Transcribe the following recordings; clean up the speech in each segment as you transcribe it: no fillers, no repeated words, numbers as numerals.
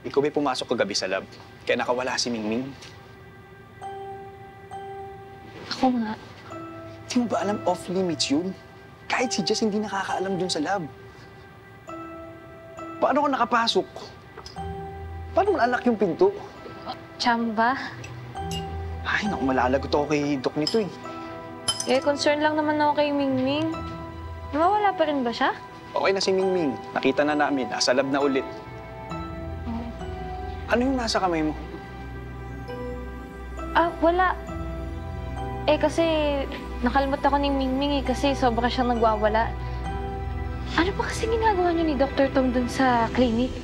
Ikaw may pumasok kagabi sa lab, kaya nakawala si Mingming. Ako nga. Di mo ba alam off-limits yun? Kahit si Jess hindi nakakaalam dun sa lab. Paano ka nakapasok? Paano malak yung pinto? Chamba? Ay, naku, malalagot ako kay Doc nito eh. Eh, concern lang naman ako kay Mingming. Nawawala pa rin ba siya? Okay na si Mingming. Nakita na namin. Nasa lab na ulit. Ano yung nasa kamay mo? Ah, wala. Eh, kasi nakalimot ako ni Mingming eh, kasi sobra siyang nagwawala. Ano ba kasi ginagawa niyo ni Dr. Tom dun sa clinic?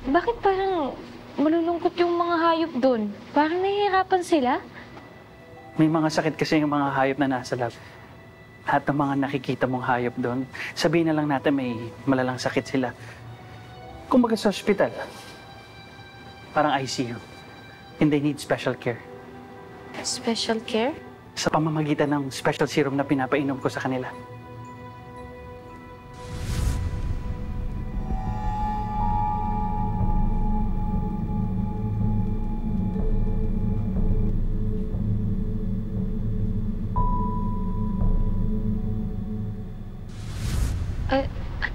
Bakit parang malulungkot yung mga hayop dun? Parang nahihirapan sila? May mga sakit kasi yung mga hayop na nasa lab. At ng mga nakikita mong hayop doon, sabihin na lang natin may malalang sakit sila. Kumbaga sa ospital, parang ICU. And they need special care. Special care? Sa pamamagitan ng special serum na pinapainom ko sa kanila.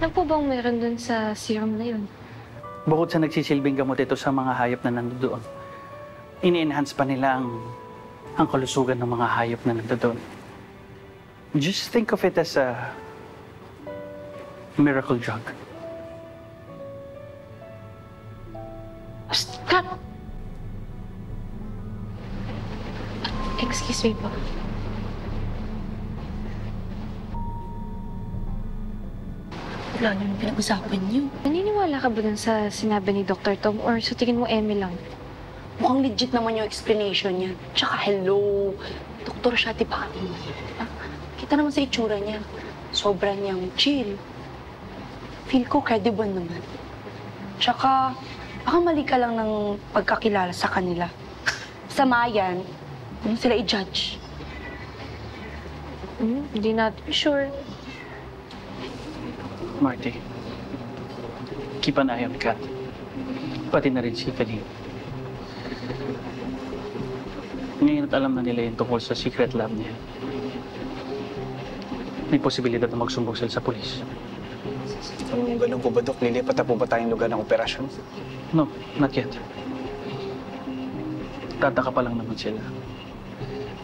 Ano po bang meron dun sa serum na yun? Bukod sa nagsisilbing gamot ito sa mga hayop na nandoon, ini-enhance pa nila ang kalusugan ng mga hayop na nandoon. Just think of it as a miracle drug. Stop! Excuse me po. Wala naman pinag-usapan niyo. Naniniwala ka ba dun sa sinabi ni Dr. Tom or sa tingin mo Eme lang? Mukhang legit naman yung explanation niya. Tsaka hello, doktor siya, di ba? Kita naman sa itsura niya. Sobrang niyang chill. Feel ko credible naman. Tsaka, baka mali ka lang ng pagkakilala sa kanila. Sa Mayan, hindi sila i-judge. Hindi natin sure. Marty, keep an eye on Kat. Pati na rin si Kaline. Ngayon at alam na nila yung tungkol sa secret lab niya. May posibilidad na magsumbong sila sa pulis. Ganun po ba, Doc? Lilipat na po ba tayong lugar ng operasyon? No, not yet. Tataka pa lang naman sila.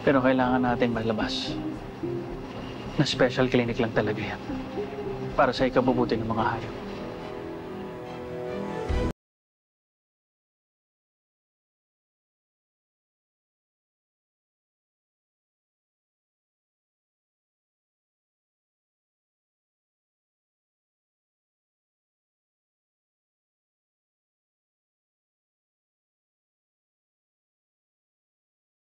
Pero kailangan natin malabas na special clinic lang talaga yan. Para sa ikabubuti ng mga hayop.